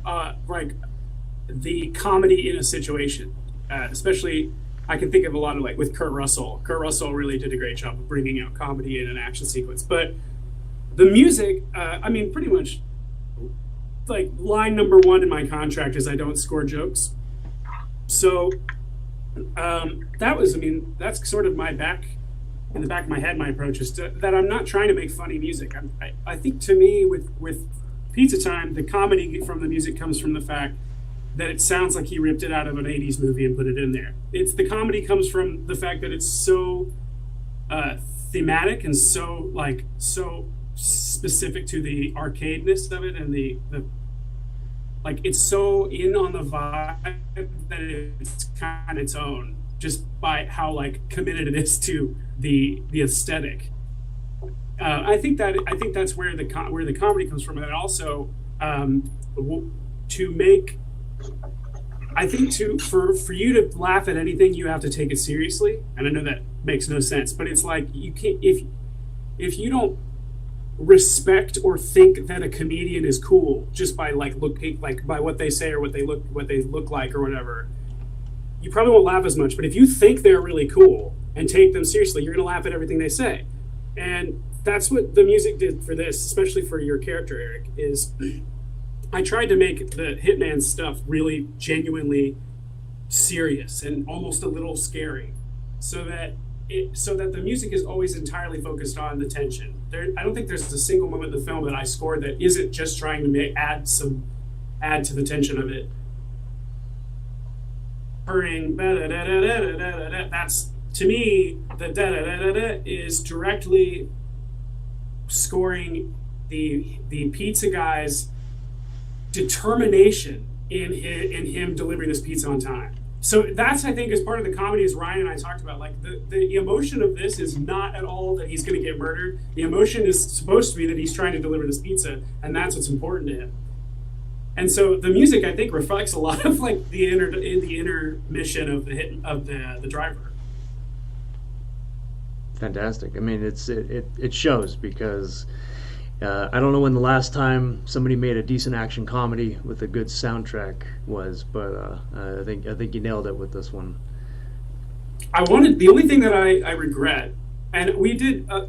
the comedy in a situation. Especially, I can think of a lot of with Kurt Russell. Kurt Russell really did a great job of bringing out comedy in an action sequence. But the music, pretty much, line number one in my contract is I don't score jokes. So that's sort of in the back of my head, my approach is that I'm not trying to make funny music. I think to me, with Pizza Time, the comedy from the music comes from the fact that it sounds like he ripped it out of an 80s movie and put it in there. The comedy comes from the fact that it's so thematic and so specific to the arcadeness of it, and the it's so in on the vibe that it's kind of its own, just by how committed it is to the aesthetic. I think that's where the comedy comes from, and also to make. I think for you to laugh at anything, you have to take it seriously, and I know that makes no sense, but it's you can't if you don't respect or think that a comedian is cool just by looking by what they say or what they look like or whatever, you probably won't laugh as much. But if you think they're really cool and take them seriously, you're going to laugh at everything they say. And that's what the music did for this, especially for your character, Eric, is I tried to make the Hitman stuff really genuinely serious and almost a little scary, so that the music is always entirely focused on the tension. I don't think there's a single moment in the film that I scored that isn't just trying to add to the tension of it. Purring, that's, to me, the da-da-da-da-da is directly scoring the pizza guy's determination in him delivering this pizza on time. So that's, I think, is part of the comedy, as Ryan and I talked about. The emotion of this is not at all that he's going to get murdered. The emotion is supposed to be that he's trying to deliver this pizza, and that's what's important to him. And so the music, I think, reflects a lot of the inner mission of the driver. Fantastic. I mean, it shows, because I don't know when the last time somebody made a decent action comedy with a good soundtrack was, but I think you nailed it with this one. The only thing that I regret, and we did a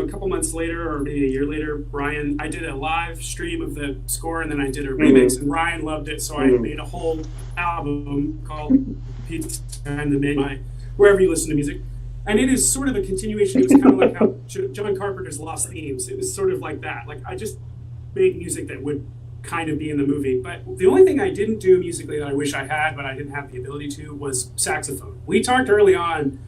couple months later or maybe a year later, Ryan, I did a live stream of the score, and then I did a remix, and Ryan loved it, so I made a whole album called Pizza Time, the main, wherever you listen to music. And it is sort of a continuation. It was kind of like how John Carpenter's Lost Themes. It was sort of like that. I just made music that would kind of be in the movie. But the only thing I didn't do musically that I wish I had, but I didn't have the ability to, was saxophone. We talked early on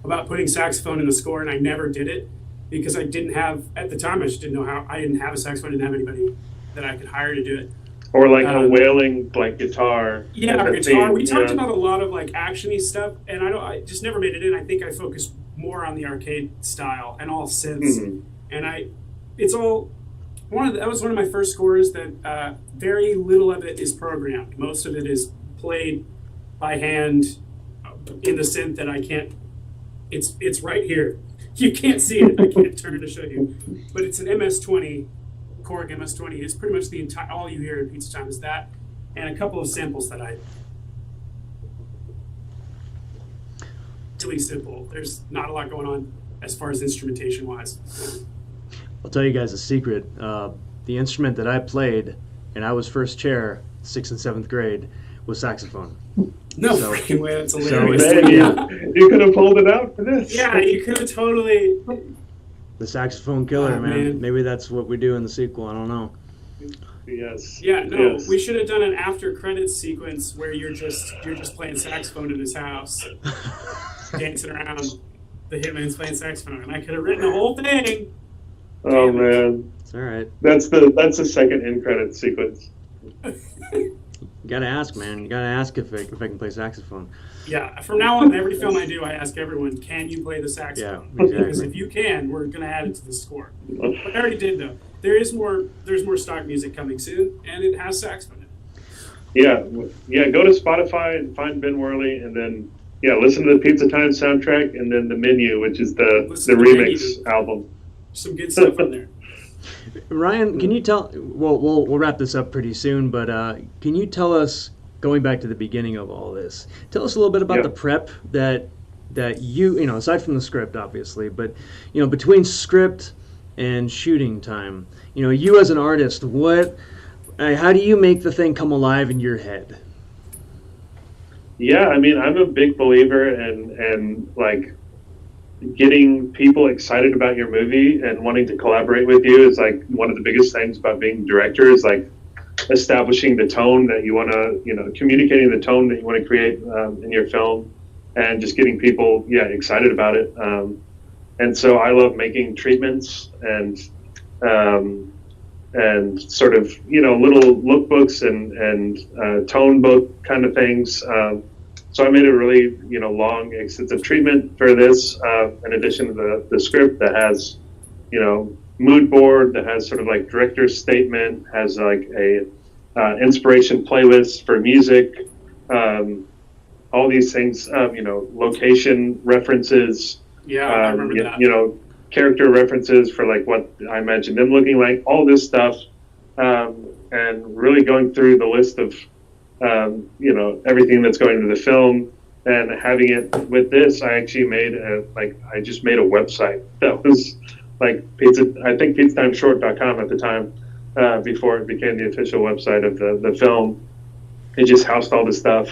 about putting saxophone in the score, and I never did it because I didn't have, at the time, I just didn't know how. I didn't have a saxophone. I didn't have anybody that I could hire to do it. Or a wailing guitar. Yeah, or guitar. We talked about a lot of action-y stuff, and I just never made it in. I think I focused more on the arcade style and all synths. Mm-hmm. And that was one of my first scores that very little of it is programmed. Most of it is played by hand in the synth that I can't. It's right here. You can't see it. I can't turn it to show you, but it's an MS-20. Korg MS-20 is pretty much the entire, all you hear in Pizza Time is that, and a couple of samples that really simple. There's not a lot going on as far as instrumentation wise. I'll tell you guys a secret. The instrument that I played, and I was first chair, 6th and 7th grade, was saxophone. No So- freaking way. That's so hilarious. it's- You could have pulled it out for this. Yeah, you could have totally. The saxophone killer, Oh, man. man. Maybe that's what we do in the sequel. I don't know. Yes. Yeah, no, Yes. we should have done an after credits sequence where you're just playing saxophone in his house, dancing around. The hitman's playing saxophone, and I could have written the whole thing. Oh man, It's all right. that's the second end credit sequence. You gotta ask, man. You gotta ask if I can play saxophone. Yeah, from now on, every film I do, I ask everyone, "Can you play the saxophone?" Yeah, exactly. Because if you can, we're gonna add it to the score. But I already did though. There's more stock music coming soon, and it has saxophone in it. Yeah. Go to Spotify and find Ben Worley, and then listen to the Pizza Time soundtrack, and then the Menu, which is the Listen to the remix Menu. album. Some good stuff on there. Ryan, can you tell? Well, we'll wrap this up pretty soon, but can you tell us, going back to the beginning of all this, tell us a little bit about Yeah. the prep that you aside from the script, obviously, but between script and shooting time, you as an artist, how do you make the thing come alive in your head? Yeah, I mean, I'm a big believer in like getting people excited about your movie and wanting to collaborate with you is like one of the biggest things about being a director is like establishing the tone that you want to, communicating the tone that you want to create in your film, and just getting people, excited about it. And so I love making treatments and sort of, little lookbooks and tone book kind of things. So I made a really, long, extensive treatment for this, in addition to the script that has, mood board, that has sort of like director's statement, has like a inspiration playlist for music, all these things, location references, Yeah, I remember that. Character references for like what I imagine them looking like, all this stuff, and really going through the list of everything that's going into the film, and having it with this. I actually made I just made a website that was like pizzatimeshort.com at the time, before it became the official website of the film. It just housed all the stuff.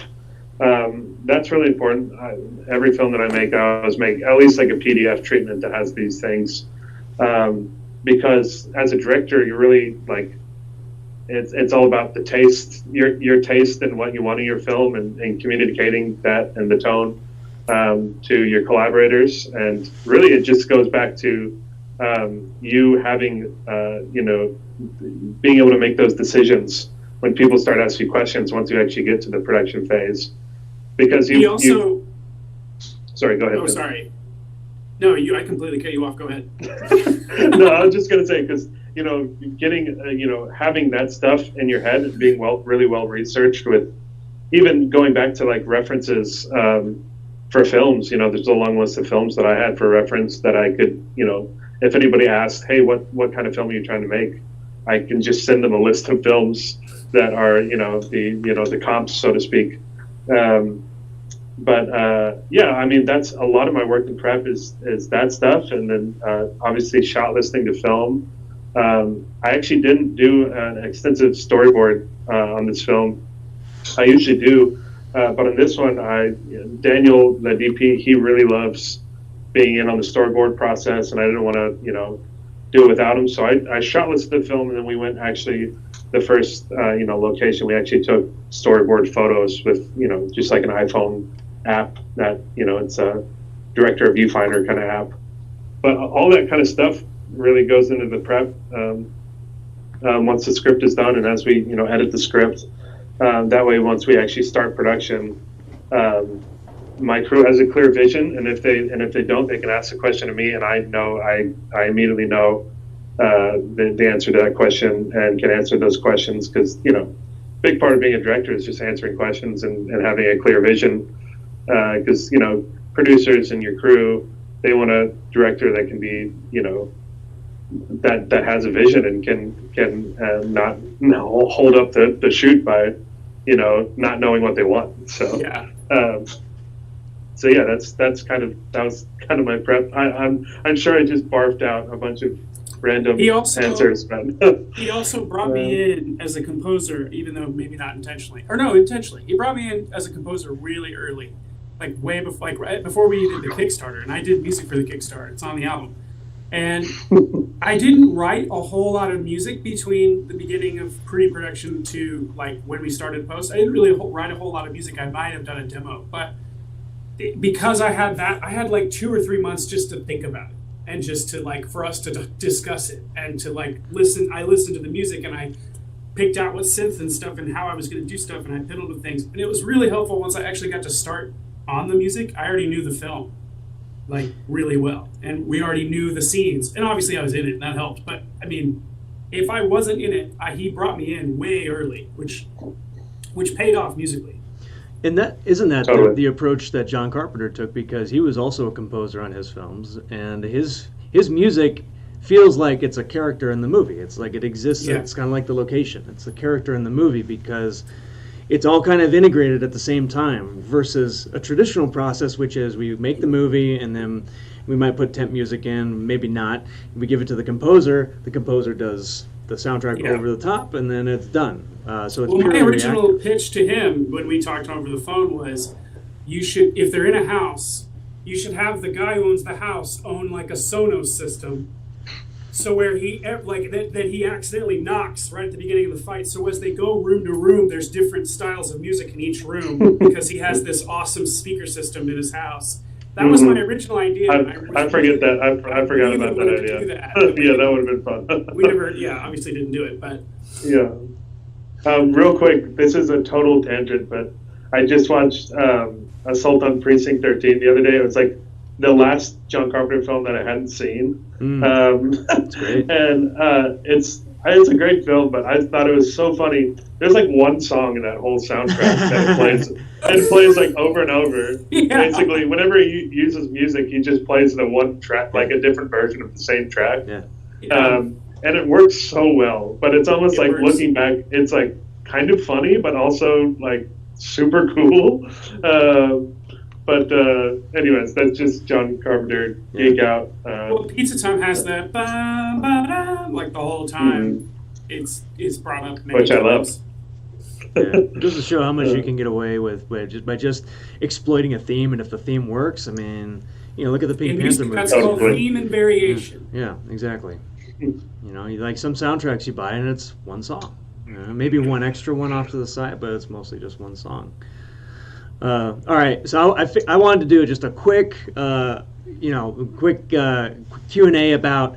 That's really important. Every film that I make, I always make at least like a PDF treatment that has these things, because as a director, you're really like, it's all about the taste, your taste and what you want in your film, and communicating that and the tone to your collaborators. And really, it just goes back to you having, being able to make those decisions when people start asking you questions once you actually get to the production phase. Because sorry, go ahead. Oh, sorry. No, I completely cut you off. Go ahead. No, I was just going to say, because, getting, having that stuff in your head and being really well researched, with even going back to like references for films, there's a long list of films that I had for reference that I could, if anybody asked, hey, what kind of film are you trying to make? I can just send them a list of films that are, the comps, so to speak. I mean, that's a lot of my work in prep is that stuff. And then obviously shot listing to film. I actually didn't do an extensive storyboard on this film. I usually do, but on this one, Daniel, the DP, he really loves being in on the storyboard process, and I didn't want to, do it without him. So I shot listed the film, and then we went actually the first, location. We actually took storyboard photos with, just like an iPhone app that, it's a director viewfinder kind of app. But all that kind of stuff really goes into the prep once the script is done, and as we, edit the script. That way, once we actually start production, my crew has a clear vision, and if they don't, they can ask a question to me, and I immediately know the answer to that question and can answer those questions, because big part of being a director is just answering questions and having a clear vision, because producers and your crew, they want a director that can be that has a vision and can not hold up the shoot by not knowing what they want. So Yeah. that was kind of my prep. I'm sure I just barfed out a bunch of random answers. But he also brought me in as a composer, even though maybe not intentionally, or no, intentionally. He brought me in as a composer really early, like way before, like right before we did the Kickstarter, and I did music for the Kickstarter. It's on the album, and I didn't write a whole lot of music between the beginning of pre-production to like when we started post. I didn't really write a whole lot of music. I might have done a demo, but because I had that, I had like 2 or 3 months just to think about it and just to like for us to discuss it and to like listen. I listened to the music and I picked out what synth and stuff and how I was going to do stuff, and I fiddled with things, and it was really helpful once I actually got to start on the music. I already knew the film like really well, and we already knew the scenes, and obviously I was in it and that helped. But I mean, if I wasn't in it, he brought me in way early, which paid off musically. And that isn't that Totally. the approach that John Carpenter took, because he was also a composer on his films, and his music feels like it's a character in the movie. It's like it exists. Yeah. It's kind of like the location. It's a character in the movie because it's all kind of integrated at the same time, versus a traditional process, which is we make the movie and then we might put temp music in, maybe not. We give it to the composer does the soundtrack over the top, and then it's done. So it's my purely original reactive. pitch to him when we talked over the phone was, you should, if they're in a house, you should have the guy who owns the house own like a Sonos system, so where he like that he accidentally knocks right at the beginning of the fight. So as they go room to room, there's different styles of music in each room because he has this awesome speaker system in his house. That was my original idea. I forget that. I forgot about that idea. Yeah, that would have been fun. We never, obviously didn't do it, but yeah. Real quick, this is a total tangent, but I just watched Assault on Precinct 13 the other day. It was like the last John Carpenter film that I hadn't seen. That's great. And it's a great film, but I thought it was so funny. There's like one song in that whole soundtrack that it plays like over and over. Yeah. Basically, whenever he uses music, he just plays the one track, like a different version of the same track. Yeah. And it works so well, but it's almost like works. looking back, it's like kind of funny, but also like super cool. But anyways, that's just John Carpenter geek out. Well, Pizza Time has that like the whole time. It's brought up many Which I love. times. Yeah. It goes to show how much you can get away with by just exploiting a theme, and if the theme works, I mean, look at the Pink In Panther music, movie. that's called theme and variation. Yeah, exactly. You like some soundtracks you buy and it's one song. Maybe one extra one off to the side, but it's mostly just one song. All right, so I wanted to do just a quick, quick Q&A about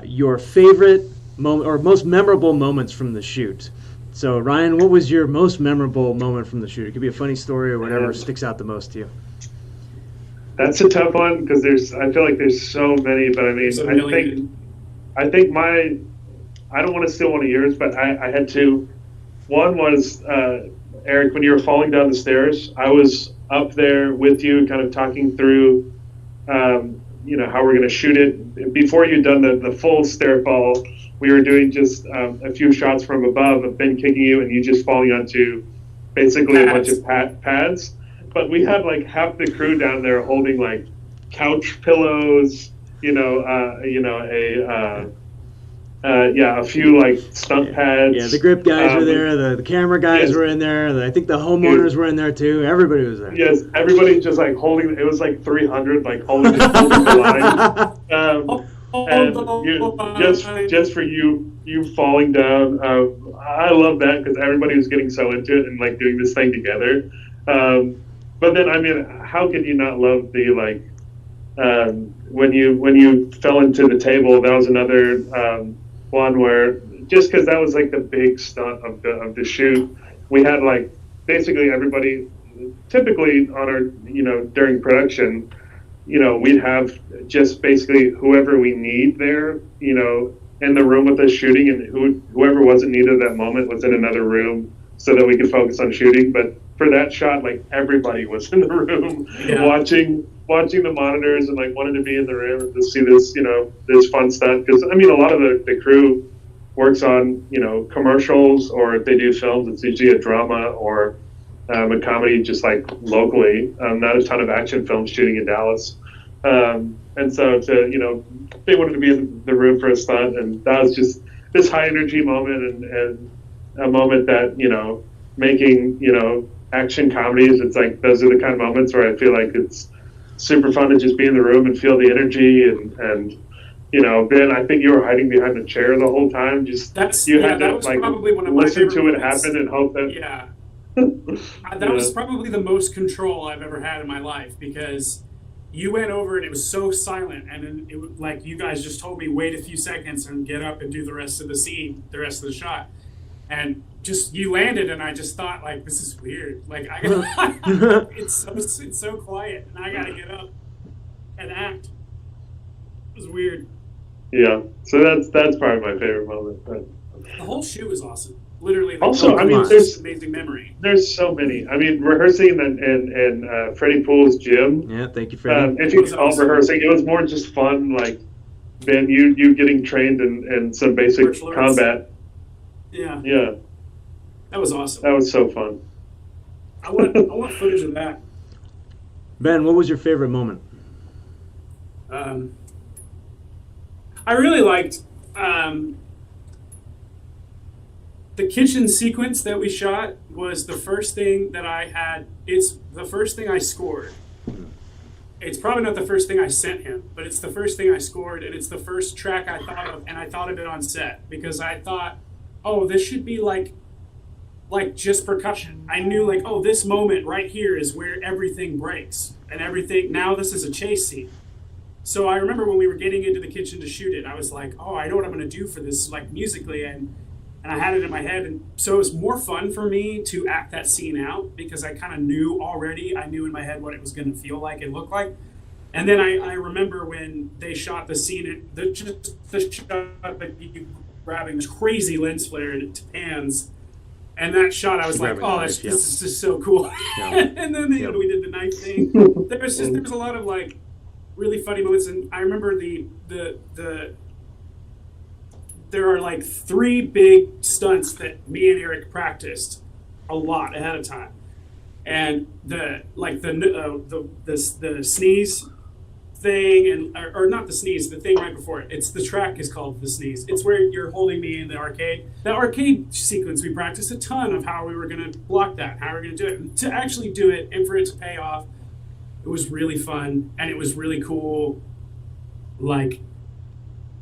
your favorite moment or most memorable moments from the shoot. So Ryan, what was your most memorable moment from the shoot? It could be a funny story or whatever sticks out the most to you. That's a tough one because I feel like there's so many, but I mean, I think I don't want to steal one of yours, but I had two. One was, Eric, when you were falling down the stairs, I was up there with you kind of talking through, how we're going to shoot it. Before you'd done the full stair fall, we were doing just a few shots from above of Ben kicking you and you just falling onto basically a bunch of pads. But we had like half the crew down there holding like couch pillows, a few like stunt pads. Yeah, the grip guys were there. The camera guys were in there. I think the homeowners were in there too. Everybody was there. Yes, everybody just like holding. It was like 300, like holding the line. And just for you falling down. I love that because everybody was getting so into it and like doing this thing together. But then, I mean, how could you not love the like when you fell into the table? That was another one where just because that was like the big stunt of the shoot, we had like basically everybody. Typically on our during production, we'd have just basically whoever we need there, in the room with us shooting, and whoever wasn't needed at that moment was in another room so that we could focus on shooting. But for that shot, like everybody was in the room watching the monitors and like wanted to be in the room to see this, this fun stuff. Because I mean, a lot of the crew works on, commercials, or if they do films, it's usually a drama or a comedy, just like locally. Not a ton of action films shooting in Dallas. And so they wanted to be in the room for a stunt, and that was just this high energy moment and a moment that, making, action comedies, it's like, those are the kind of moments where I feel like it's super fun to just be in the room and feel the energy. And Ben, I think you were hiding behind a chair the whole time. Had to like probably one of my listen to it moments. happen and hope that. Yeah. That was probably the most control I've ever had in my life, because you went over and it was so silent, and then it was like you guys just told me wait a few seconds and get up and do the rest of the scene, the rest of the shot, and just you landed, and I just thought, like, this is weird. Like, it's so quiet, and I gotta get up and act. It was weird. Yeah, so that's probably my favorite moment. But the whole shoot was awesome. Literally. Also, I mean, there's amazing memory. There's so many. I mean, rehearsing in Freddie Poole's gym. Yeah, thank you, Freddie. If you call rehearsing, it was more just fun. Like, Ben, you getting trained in some basic combat. Yeah. Yeah. That was awesome. That was so fun. I want footage of that. Ben, what was your favorite moment? I really liked the kitchen sequence that we shot. Was the first thing that I had. It's the first thing I scored. It's probably not the first thing I sent him, but it's the first thing I scored, and it's the first track I thought of, and I thought of it on set because I thought, oh, this should be like just percussion. I knew, like, oh, this moment right here is where everything breaks and everything. Now this is a chase scene. So I remember when we were getting into the kitchen to shoot it, I was like, oh, I know what I'm going to do for this, like, musically, and I had it in my head. And so it was more fun for me to act that scene out because I kind of knew already. I knew in my head what it was going to feel like and look like. And then I remember when they shot the scene, the shot of you grabbing this crazy lens flare and it pans. And that shot, I was like, oh, this is just so cool. Yeah. And then we did the knife thing. There was a lot of, like, really funny moments. And I remember there are like 3 big stunts that me and Eric practiced a lot ahead of time. And the sneeze thing, or not the sneeze, the thing right before it. It's the track is called the sneeze. It's where you're holding me in the arcade. That arcade sequence, we practiced a ton of how we were going to block that, how we were going to do it. And to actually do it and for it to pay off, it was really fun and it was really cool. Like,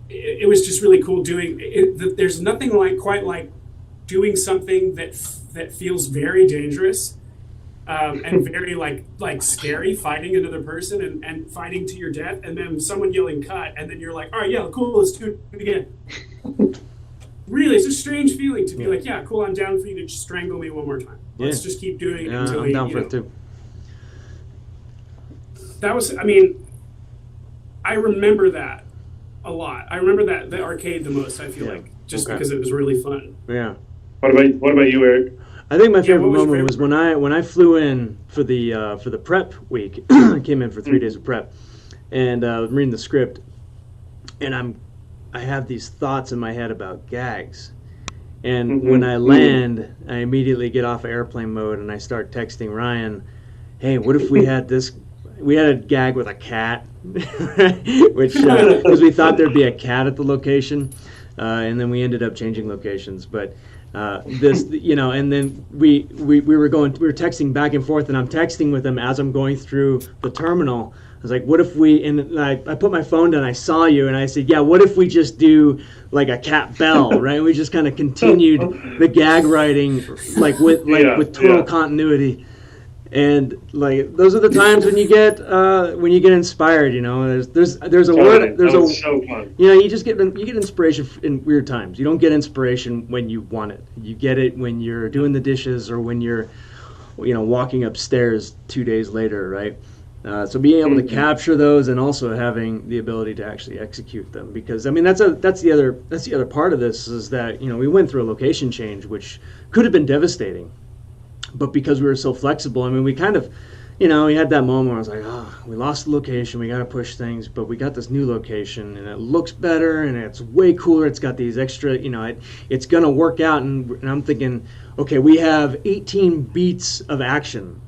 it was just really cool doing it. There's nothing quite like doing something that feels very dangerous. And very like scary, fighting another person and fighting to your death, and then someone yelling cut, and then you're like, all right, yeah, cool, let's do it again. Really, it's a strange feeling to be like, yeah, cool, I'm down for you to strangle me one more time. Let's just keep doing it until I'm down for it too. That was, I mean, I remember that a lot. I remember that the arcade the most, I feel like, just because it was really fun. Yeah. What about you, Eric? I think my favorite moment was when I flew in for the prep week. I came in for 3 days of prep, and I was reading the script, and I have these thoughts in my head about gags, and when I land, I immediately get off airplane mode and I start texting Ryan, "Hey, what if we had this? We had a gag with a cat, which because we thought there'd be a cat at the location, and then we ended up changing locations, but." And then we were texting back and forth, and I'm texting with him as I'm going through the terminal. I was like, what if and I put my phone down, I saw you, and I said, yeah, what if we just do like a cat bell, right? We just kind of continued the gag writing, with total continuity. And like those are the times when you get inspired, There's a word. So fun. You just get inspiration in weird times. You don't get inspiration when you want it. You get it when you're doing the dishes or when you're, walking upstairs 2 days later, right? So being able to capture those and also having the ability to actually execute them, because I mean that's the other part of this is that we went through a location change which could have been devastating. But because we were so flexible, I mean, we kind of, we had that moment where I was like, oh, we lost the location, we got to push things, but we got this new location, and it looks better, and it's way cooler. It's got these extra, it's going to work out. And I'm thinking, okay, we have 18 beats of action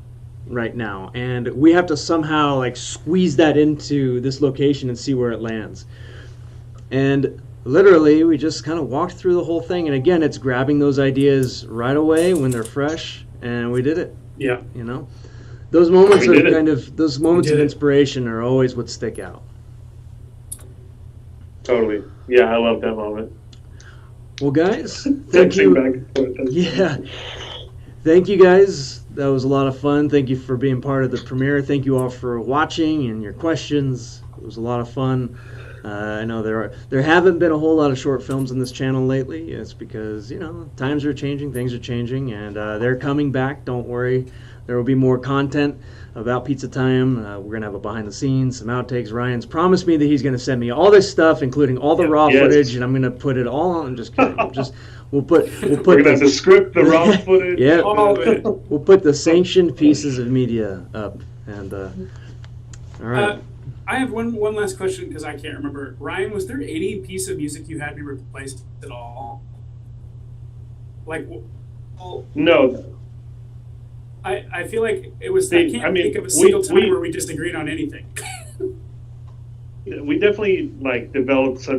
right now, and we have to somehow like squeeze that into this location and see where it lands. And literally, we just kind of walked through the whole thing. And again, it's grabbing those ideas right away when they're fresh, and we did it. Yeah. You know, those moments We are did it. kind of those moments We of did it. inspiration are always what stick out. Totally. Yeah, I love that moment. Well, guys, thank Texting you. back and forth. Yeah. Thank you, guys. That was a lot of fun. Thank you for being part of the premiere. Thank you all for watching and your questions. It was a lot of fun. I know there haven't been a whole lot of short films on this channel lately. It's because, you know, times are changing, things are changing, and they're coming back. Don't worry. There will be more content about Pizza Time. We're going to have a behind the scenes, some outtakes. Ryan's promised me that he's going to send me all this stuff, including all the raw Yes. footage, and I'm going to put it all on. I'm just kidding. We'll put We're going to have to script the raw footage. Yeah. All of it. We'll put the sanctioned pieces of media up. And all right. I have one last question because I can't remember. Ryan, was there any piece of music you had me replaced at all? Like, well, No. I feel like it was. See, I can't I mean, think of a single time we- where we disagreed on anything. We definitely like developed some